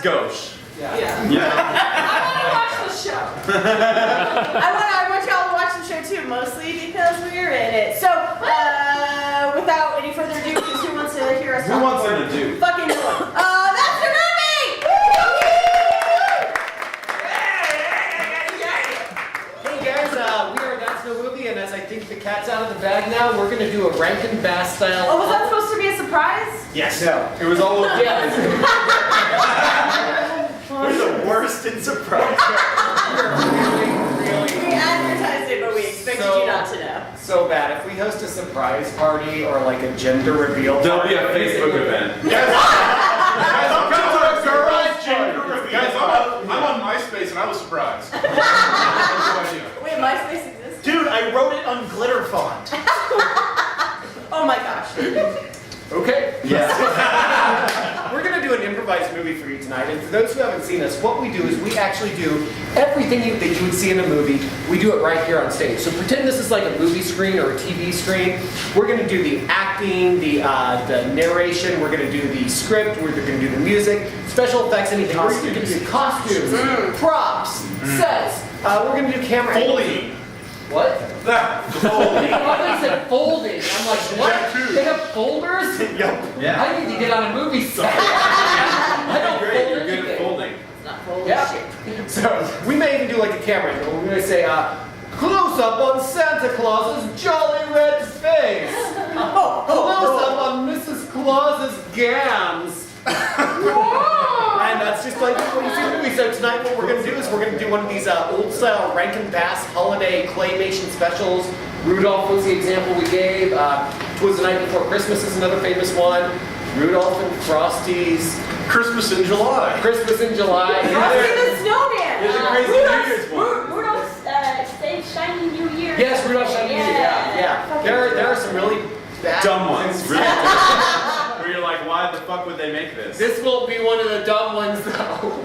Gauche. Yeah. I want to watch the show. I want y'all to watch the show too, mostly because we're in it. So, without any further ado, because who wants to hear us talk? Who wants her to do? Fucking no one. That's the movie! Hey guys, we are That's No Movie, and as I think the cat's out of the bag now, we're gonna do a Rankin Bass style. Oh, was that supposed to be a surprise? Yes. No. It was all over. Yes. We're the worst in surprise. We advertised it, but we expected you not to know. So bad. If we host a surprise party or like a gender reveal There'll party, be a Facebook event. Guys, I'm coming to a girl's gender reveal. Guys, I'm on MySpace and I was surprised. I had no idea. Wait, MySpace exists? Dude, I wrote it on glitter font. Oh my gosh. Okay. Yeah. We're gonna do an improvised movie for you tonight, and for those who haven't seen us, what we do is we actually do everything that you would see in a movie. We do it right here on stage. So pretend this is like a movie screen or a TV screen. We're gonna do the acting, the narration. We're gonna do the script. We're gonna do the music, special effects, anything. We're gonna do costumes, props, sets. We're gonna do camera angles. Foley. What? Foley. I said folding. I'm like, what? They have folders? Yup. Yeah. I need to get on a movie set. I don't Great, fold you're good at anything. folding. It's not full of Yeah. shit. So we may even do like a camera angle. We're gonna say, close up on Santa Claus's jolly red face. Close up on Mrs. Claus's gams. And that's just like what you see in the movie. So tonight what we're going to do is we're going to do one of these old style Rankin Bass holiday claymation specials. Rudolph was the example we gave. 'Twas the Night Before Christmas is another famous one. Rudolph and Frosty's Christmas in July. Christmas in July. Frosty the Snowman! There's a crazy New Year's one. Rudolph's Shiny New Year. Yes, Rudolph Shiny New Year. Yeah. There are some really bad Dumb ones. Really dumb. Where you're like, why the fuck would they make this? This won't be one of the dumb ones though.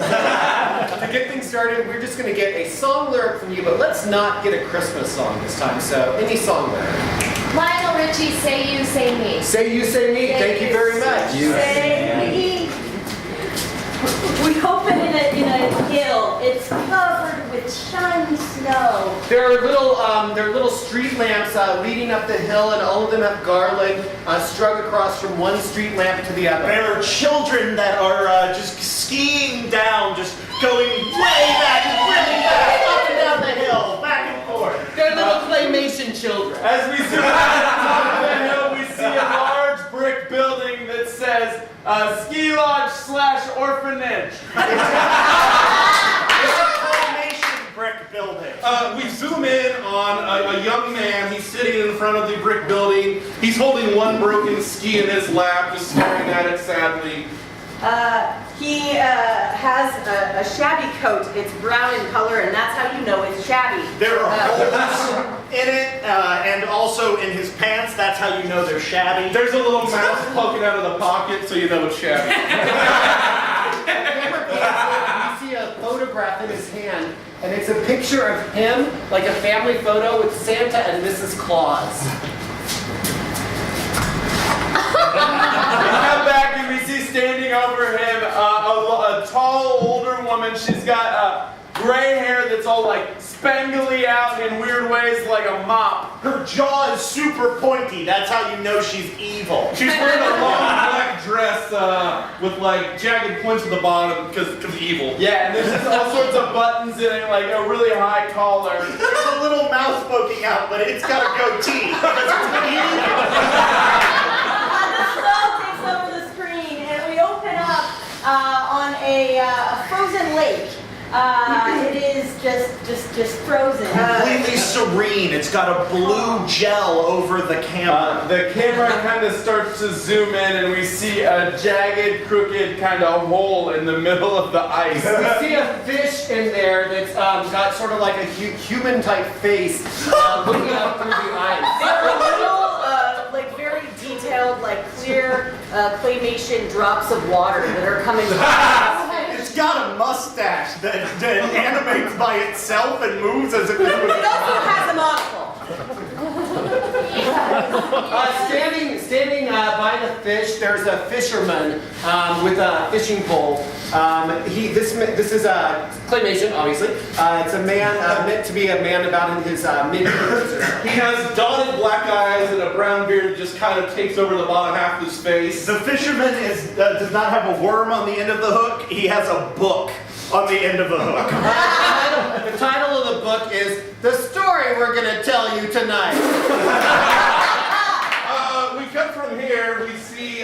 To get things started, we're just going to get a song lyric from you, but let's not get a Christmas song this time. So, any song lyric. Lionel Richie, Say You, Say Me. Say you, say me. Thank you very much. Say me. We open in a hill. It's covered with shiny snow. There are little street lamps leading up the hill, and all of them have garland strung across from one street lamp to the other. There are children that are just skiing down, just going way back and really fast, up and down the hill, back and forth. They're little claymation children. As we zoom out to the top of the hill, we see a large brick building that says Ski Lodge / Orphanage. It's a claymation brick building. We zoom in on a young man. He's sitting in front of the brick building. He's holding one broken ski in his lap, just staring at it sadly. He has a shabby coat. It's brown in color, and that's how you know it's shabby. There are holes in it, and also in his pants. That's how you know they're shabby. There's a little mouse poking out of the pocket, so you know it's shabby. We see a photograph in his hand, and it's a picture of him, like a family photo with Santa and Mrs. Claus. We come back and we see standing over him a tall older woman. She's got gray hair that's all like spangly out in weird ways, like a mop. Her jaw is super pointy. That's how you know she's evil. She's wearing a long black dress with like jagged points at the bottom because evil. Yeah, and there's just all sorts of buttons in it, like a really high collar. There's a little mouth poking out, but it's got a goatee. Because it's evil. Over the screen, and we open up on a frozen lake. It is just frozen. Completely serene. It's got a blue gel over the camera. The camera kind of starts to zoom in, and we see a jagged, crooked kind of hole in the middle of the ice. We see a fish in there that's got sort of like a human-type face looking up through the ice. There are little, like very detailed, like clear claymation drops of water that are coming from It's got a mustache that animates by itself and moves as if it was. It also has a monocle. Standing by the fish, there's a fisherman with a fishing pole. This is a claymation, obviously. It's a man meant to be a man about in his mid-30s. He has dotted black eyes and a brown beard that just kind of takes over the bottom half of his face. The fisherman does not have a worm on the end of the hook. He has a book on the end of the hook. The title of the book is The Story We're Gonna Tell You Tonight. We cut from here, we see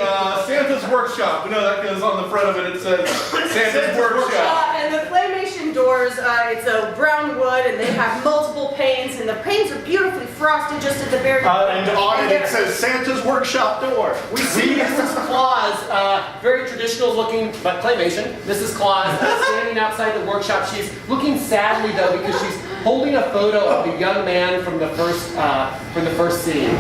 Santa's Workshop. We know that because on the front of it says Santa's Workshop. And the claymation doors, it's a brown wood, and they have multiple panes, and the panes are beautifully frosted just at the very And on it says Santa's Workshop door. We see Mrs. Claus, very traditional looking, but claymation. Mrs. Claus standing outside the workshop. She's looking sadly though because she's holding a photo of the young man from the first scene.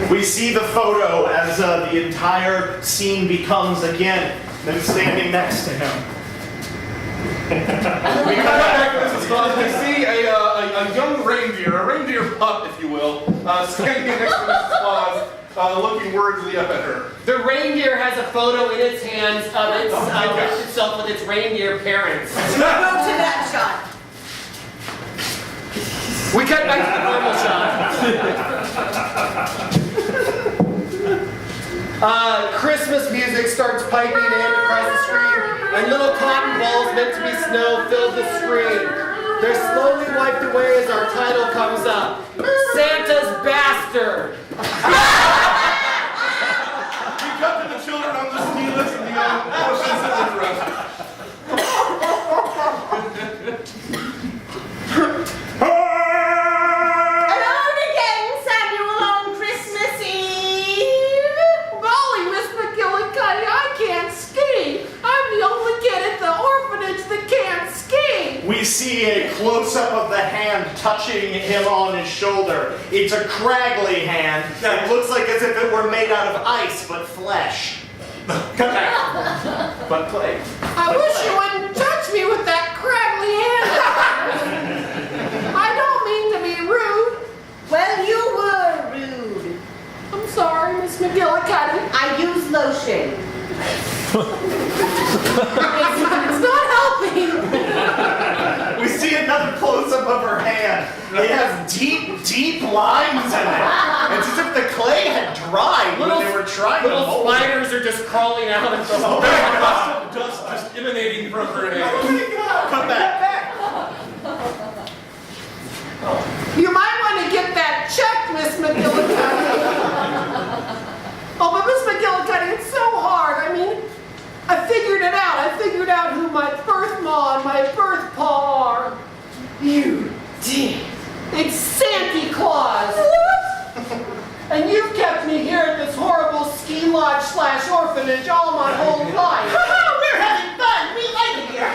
We see the photo as the entire scene becomes again them standing next to him. We come back to Mrs. Claus. We see a young reindeer, a reindeer pup, if you will, standing next to Mrs. Claus, looking worriedly up at her. The reindeer has a photo in its hands of itself with its reindeer parents. Go to that shot. We cut back to the normal shot. Christmas music starts piping in across the screen, and little cotton balls meant to be snow fill the screen. They're slowly wiped away as our title comes up. Santa's Bastard. We cut to the children on the ski list and the portions of the rest. We see a close-up of the hand touching him on his shoulder. It's a craggly hand. It looks like as if it were made out of ice, but flesh. But clay. I wish you wouldn't touch me with that craggly hand. I don't mean to be rude. Well, you were rude. I'm sorry, Miss McGillicuddy. I use lotion. It's not helping. We see another close-up of her hand. It has deep, deep lines in it. It's as if the clay had dried when they were trying to Little mold it. spiders are just crawling out of the A big gust of dust just emanating from her hand. Come back. You might want to get that checked, Miss McGillicuddy. Oh, but Miss McGillicuddy, it's so hard. I mean, I figured it out. I figured out who my birth ma and my birth pa are. You did. It's Santa Claus. And you've kept me here at this horrible ski lodge / orphanage all my whole life. We're having fun. We like it here.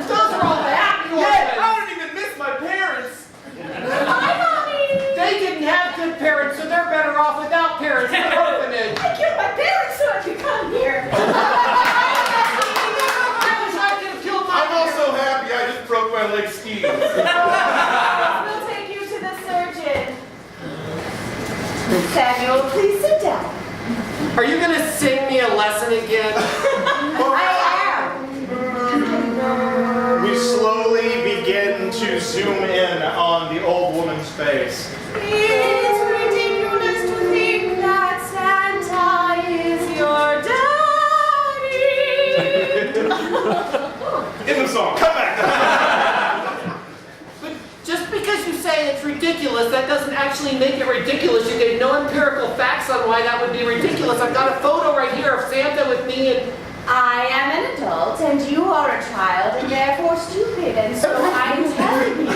Those are all the happy Yeah, orphans. I don't even miss my parents. Hi, Mommy. They didn't have good parents, so they're better off without parents in the orphanage. I killed my parents so I could come here. I wish I could have killed my I'm parents. also happy I just broke my leg skiing. We'll take you to the surgeon. Samuel, please sit down. Are you gonna sing me a lesson again? I am. We slowly begin to zoom in on the old woman's face. It's ridiculous to think that Santa is your daddy. In the song, come back. But just because you say it's ridiculous, that doesn't actually make it ridiculous. You gave no empirical facts on why that would be ridiculous. I've got a photo right here of Santa with me and... I am an adult and you are a child and therefore stupid, and so I'm telling you,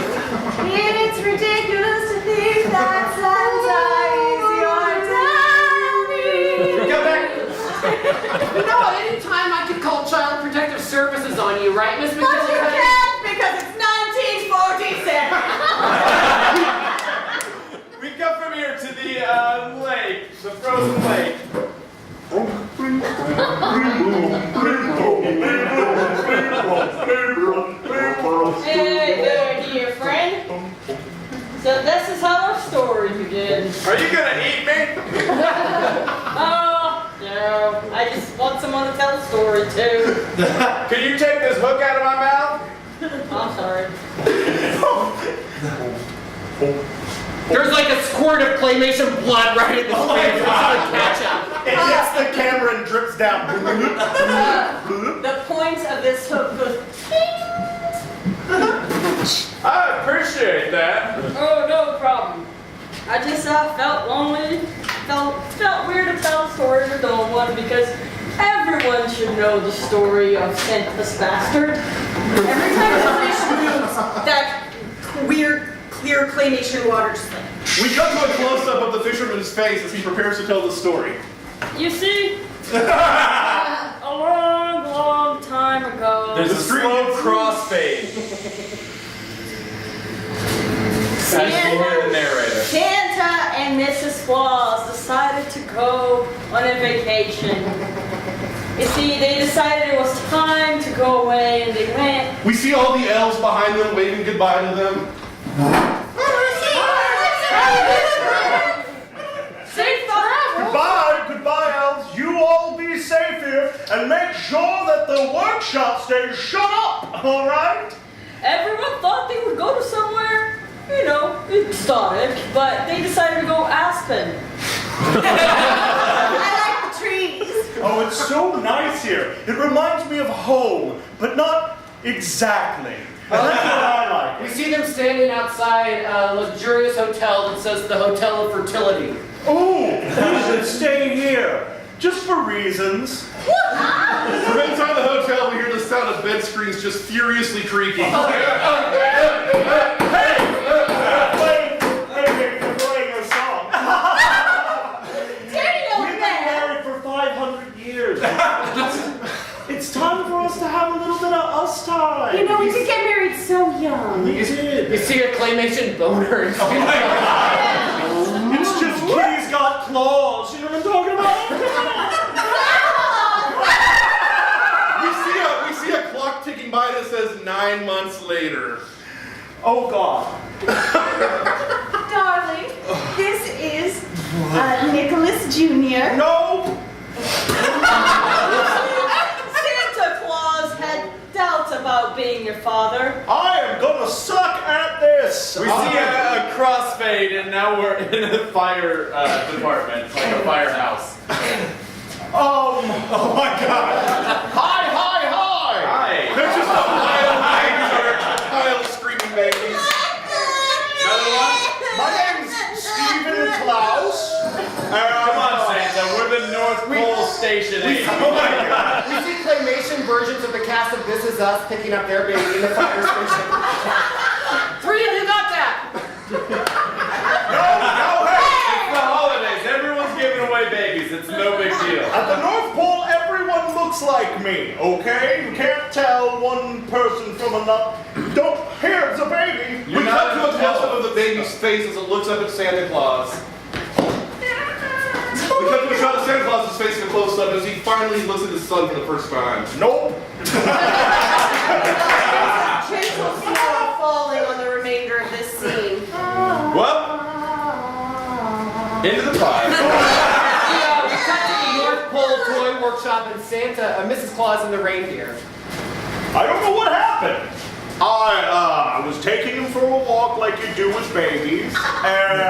it's ridiculous to think that Santa is your daddy. Come back. You know, at any time I could call Child Protective Services on you, right, Miss But you McGillicuddy? can't because it's 1947. We come from here to the lake, the frozen lake. Hey there, dear friend. So this is how our story begins. Are you gonna eat story too. Can you take this hook out of my mouth? I'm sorry. There's like a squirt of claymation blood right at the screen. It's like ketchup. It hits the camera and drips down. The point of this hook goes. I appreciate that. Oh, no problem. I just felt lonely, felt weird to tell a story to no one because everyone should know the story of Santa's bastard. Every time claymation moves, that weird, clear claymation water just like. We cut to a close-up of the fisherman's face as he prepares to tell the story. You see, a long, long time ago. There's a The screen slow gets- crossfade. As the narrator. Santa and Mrs. Claus decided to go on a vacation. You see, they decided it was time to go away, and they went. We see all the elves behind them waving goodbye to them. Safe forever. Goodbye, elves. You all be safe here, and make sure that the workshop stays shut up. All right? Everyone thought they would go to somewhere, you know, exotic, but they decided to go Aspen. I like the trees. Oh, it's so nice here. It reminds me of home, but not exactly. And that's what I like. We see them standing outside a luxurious hotel that says the Hotel of Fertility. Oh, we should stay here, just for reasons. From inside the hotel, we hear the sound of bed screens just furiously creaking. Hey, they're playing a song. Daddy We've over been there. married for 500 years. It's time for us to have a little bit of us time. You know, we could get married so young. We did. You see a claymation boner. It's just Kitty's got claws. You know what I'm talking about? We see a clock ticking by that says 9 months later. Oh, God. Darling, this is Nicholas Jr. No. Santa Claus had doubts about being your father. I am gonna suck at this. We see a crossfade, and now we're in a fire department, like a firehouse. Oh my God. Hi. Hi. There's just a pile of screaming babies. Another one? My name's Stephen Klaus. Come on, Santa. We're the North Pole Station Agent. Oh my God. We see claymation versions of the cast of This Is Us picking up their baby in the fire station. 3 of you got that! No, hey. It's the holidays. Everyone's giving away babies. It's no big deal. At the North Pole, everyone looks like me, okay? You can't tell one person from another. Don't, here's a baby. We cut to a close-up of the baby's face as it looks up at Santa Claus. We cut to a shot of Santa Claus's face in a close-up as he finally looks at his son for the first time. Nope. Gentle snow falling on the remainder of this scene. Well, into the fire. We cut to the North Pole Toy Workshop and Santa, Mrs. Claus and the reindeer. I don't know what happened. I was taking him for a walk like you do with babies, and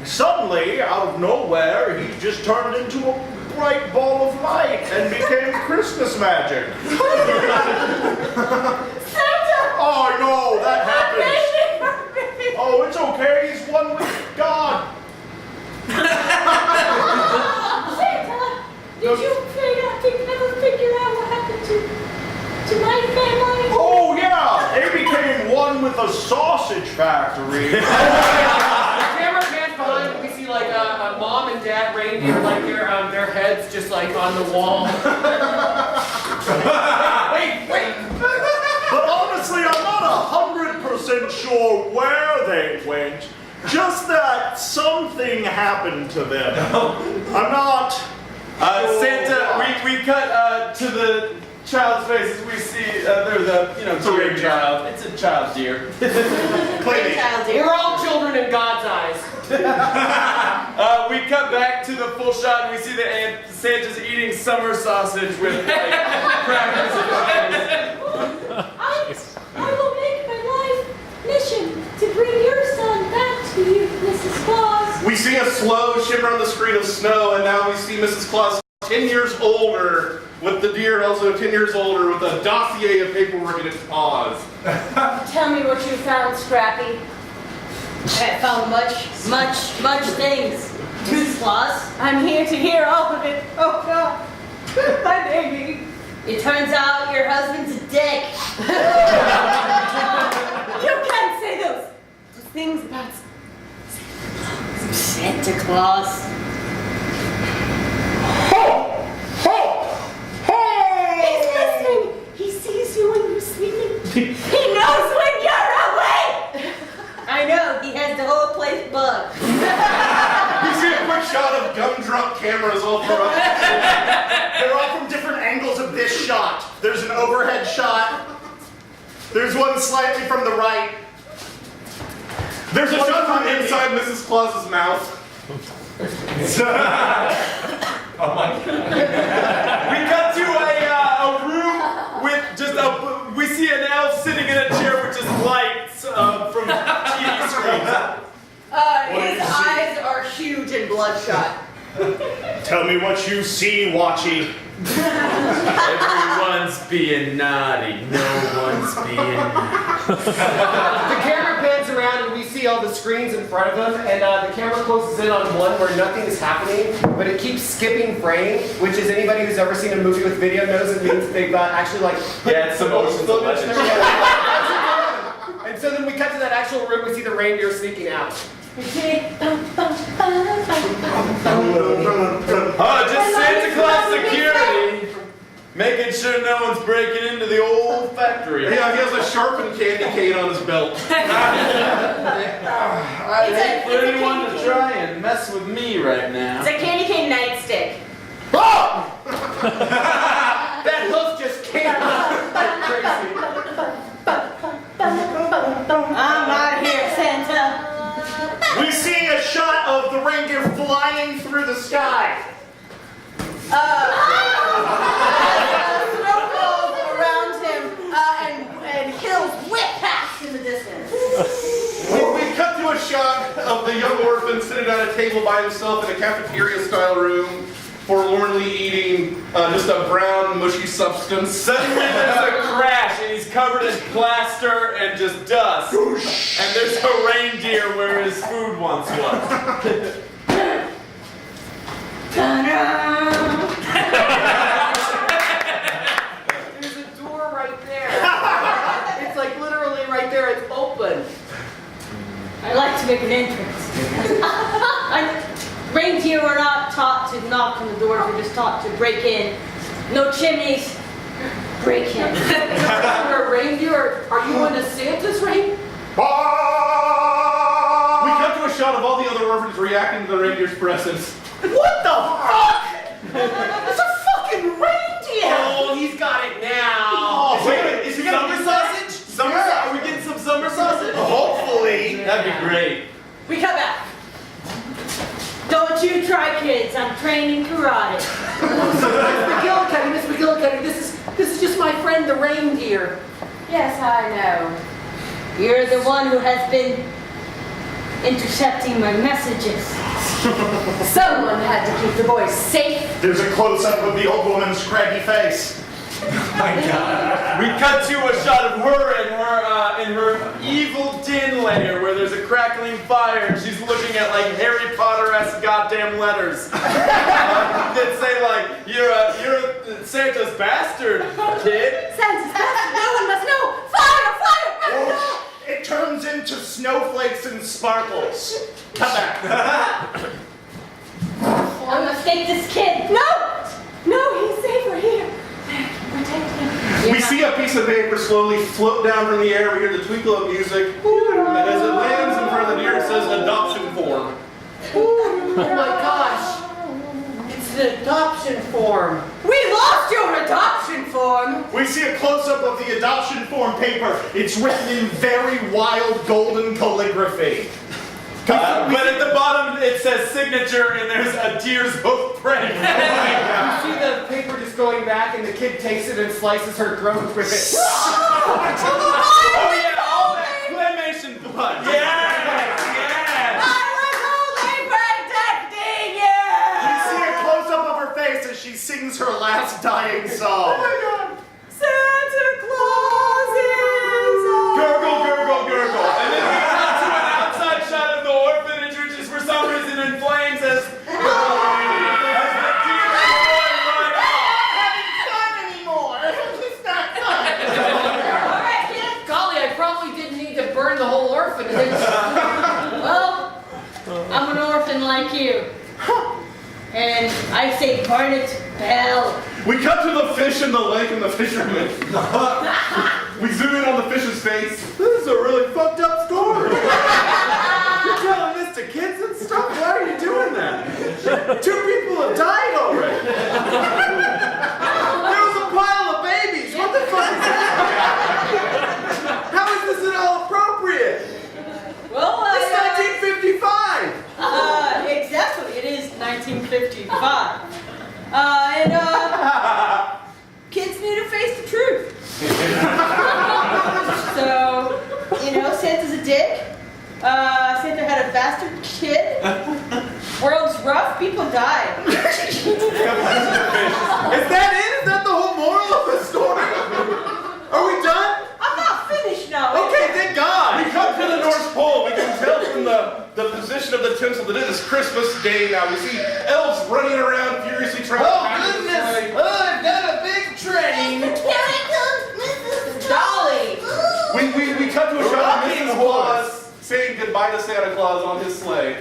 suddenly, out of nowhere, he just turned into a bright ball of light and became Christmas magic. Santa! Oh no, that happens. Baby! Oh, it's okay. He's one with God. Santa, did you ever figure out what happened to my family? Oh yeah, they became one with a sausage factory. The camera pans behind, we see like a mom and dad reindeer, like their heads just like on the wall. Wait. But honestly, I'm not 100% sure where they went. Just that something happened to them. I'm not. Santa, we cut to the child's face as we see there's a deer child. It's a child deer. Child, dear. We're all children in God's eyes. We cut back to the full shot and we see that Santa's eating summer sausage with like crackers and cheese. I will make my life mission to bring your son back to you, Mrs. Claus. We see a slow shimmer on the screen of snow, and now we see Mrs. Claus 10 years older, with the deer also 10 years older, with a dossier of paperwork in its paws. Tell me what you found, Scrappy. I found much. Much things. Mrs. Claus. I'm here to hear all of it. Oh God, my baby. It turns out your husband's a dick. You can't say those things about Santa Claus. He's listening. He sees you when you're sleeping. He knows when you're awake. I know, he has the whole place bugged. We see a quick shot of gumdrop cameras all throughout. They're all from different angles of this shot. There's an overhead shot. There's one slightly from the right. There's a shot from inside Mrs. Claus's mouth. Oh my God. We cut to a room with just we see an elf sitting in a chair with just lights from TV screens. His eyes are huge and bloodshot. Tell me what you see, Watchy. Everyone's being naughty. No one's being naughty. The camera pans around and we see all the screens in front of them, and the camera closes in on one where nothing is happening, but it keeps skipping frame, which is anybody who's ever seen a movie with video knows it means they've actually like... Yeah, it's some Ocean's 11. And so then we cut to that actual room, we see the reindeer sneaking out. Oh, just Santa Claus security. Making sure no one's breaking into the old factory. Yeah, he has a sharpened candy cane on his belt. I hate for anyone to try and mess with me right now. It's a candy cane nightstick. Oh! That hoof just came out like crazy. I'm out of here, Santa. We see a shot of the reindeer flying through the sky. Snow falls around him, and hills whip past in the distance. We cut to a shot of the young orphan sitting at a table by himself in a cafeteria-style room, forlornly eating just a brown, mushy substance. Suddenly there's a crash and he's covered in plaster and just dust. And there's a reindeer where his food once was. There's a door right there. It's like literally right there, it's open. I like to make an entrance. Reindeer were not taught to knock on the doors, we're just taught to break in. No chimneys, break in. You're a reindeer? Are you into Santa's reindeer? We cut to a shot of all the other orphans reacting to the reindeer's presence. What the fuck? It's a fucking reindeer! Oh, he's got it now. Wait a minute, is he gonna get sausage? Summer? Are we getting some summer sausage? Hopefully. That'd be great. We come back. Don't you try, kids, I'm trained in karate. Miss McGillicuddy, this is just my friend the reindeer. Yes, I know. You're the one who has been intercepting my messages. Someone had to keep the boys safe. There's a close-up of the old woman's craggy face. We cut to a shot of her in her evil den lair where there's a crackling fire and she's looking at like Harry Potter-esque goddamn letters that say like you're a Santa's bastard, kid. Santa's bastard. No one must know. Fire! Fire! Oh, it turns into snowflakes and sparkles. Come back. I'm gonna take this kid. No! No, he's safer here. Protect him. We see a piece of paper slowly float down from the air. We hear the twinkle of music. And as it lands in front of the deer, it says adoption form. Oh my gosh. It's an adoption form. We lost your adoption form. We see a close-up of the adoption form paper. It's written in very wild golden calligraphy. But at the bottom it says signature and there's a deer's hoof print. You see the paper just going back, and the kid takes it and slices her throat with it. Oh yeah, all that claymation blood. Yes! We see a close-up of her face as she sings her last dying song. Santa Claus is Gurgle, gurgle, gurgle. And then we cut to an outside shot of the orphanage, which is for some reason in flames as the deer and the boy run off. Golly, I probably didn't need to burn the whole orphanage. Well, I'm an orphan like you. And I say burn it to hell. We cut to the fish in the lake and the fisherman. We zoom in on the fish's face. This is a really fucked up story. You're telling this to kids and stuff? Why are you doing that? 2 people have died already. There was a pile of babies. What the fuck is that? How is this at all appropriate? Well, It's 1955. exactly, it is 1955. Kids need to face the truth. So, Santa's a dick. Santa had a bastard kid. World's rough, people died. Is that it? Is that the whole moral of the story? Are we done? I'm not finished now. Okay, thank God. We come to the North Pole. We can tell from the position of the tinsel that it is Christmas Day now. We see elves running around furiously trying to pack this sleigh. Oh, I've got a big train! Dolly! We cut to a shot of Mrs. Claus saying goodbye to Santa Claus on his sleigh.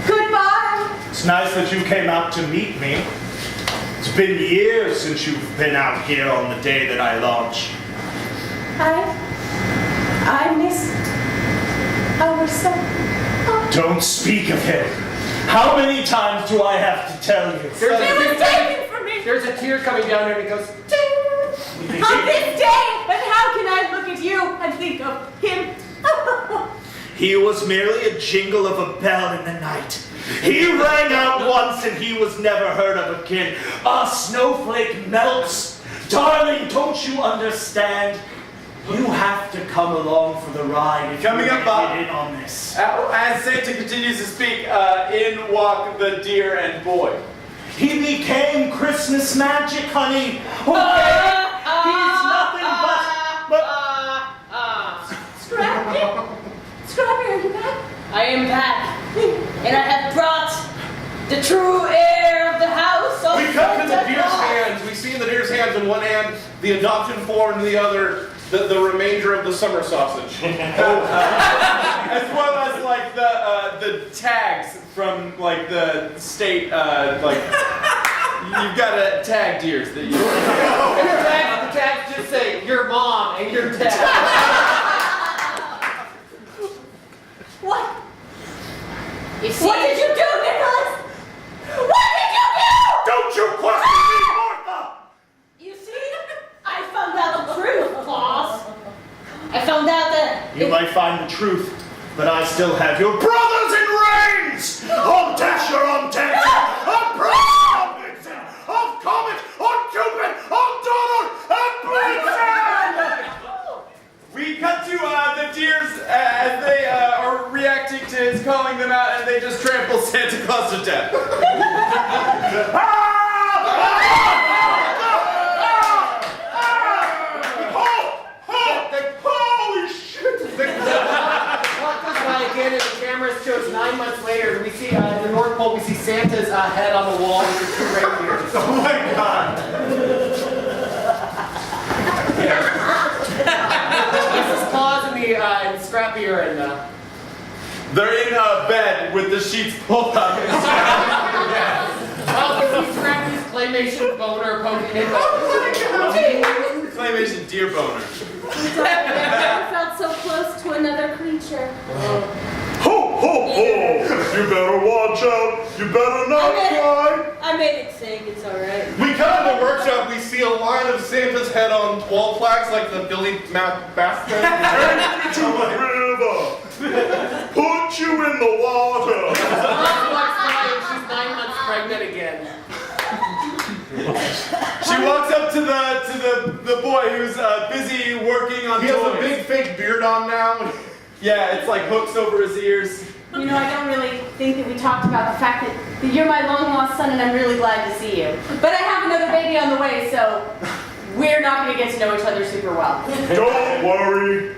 Goodbye! It's nice that you came out to meet me. It's been years since you've been out here on the day that I launch. I miss our son. Don't speak of him. How many times do I have to tell you? It was taken from me There's a tear coming down here, and it goes, ting! on this day, and how can I look at you and think of him? He was merely a jingle of a bell in the night. He rang out once and he was never heard of again. A snowflake melts. Darling, don't you understand? You have to come along for the ride if Coming you up, want to get in on this. As Santa continues to speak, in walk the deer and boy. He became Christmas magic, honey. Okay? He's nothing but... Scrappy, are you back? I am back, and I have brought the true heir of the house of We cut to the Santa deer's Claus. hands. We see in the deer's hands in one hand the adoption form, and in the other the remainder of the summer sausage. As well as like the tags from like the state you've got to tag deers that you. The tags just say, your mom and your dad. What? You see, What did you do, Nicholas? What did you do? Don't you question me, Martha! You see, I found out the truth, Claus. I found out that You might find the truth, but I still have your brothers in reins! On Dasher, on Dancer, on Prince, on Vixen, on Comet, on Cupid, on Donald, and Blitzen! We cut to the deers as they are reacting to his calling them out, and they just trample Santa Claus to death. Holy shit! Again, and the camera shows 9 months later. We see in the North Pole. We see Santa's head on the wall with the 2 reindeers. Oh my God! Mrs. Claus and the Scrappy are in. They're in bed with the sheets pulled up. Oh, we see Scrappy's claymation boner poking in. Claymation deer boner. I've never felt so close to another creature. Ho, ho, ho! You better watch out! You better not cry! I made it sing. It's all right. We come to the workshop, we see a line of Santa's head on wall plaques like the Billy Mouth Bass thing. To the river! you in the water. She's 9 months pregnant again. She walks up to the boy who's busy working on He has toys. a big fake beard on now. Yeah, it's like hooks over his ears. You know, I don't really think that we talked about the fact that you're my long-lost son and I'm really glad to see you. But I have another baby on the way, so we're not going to get to know each other super well. Don't worry.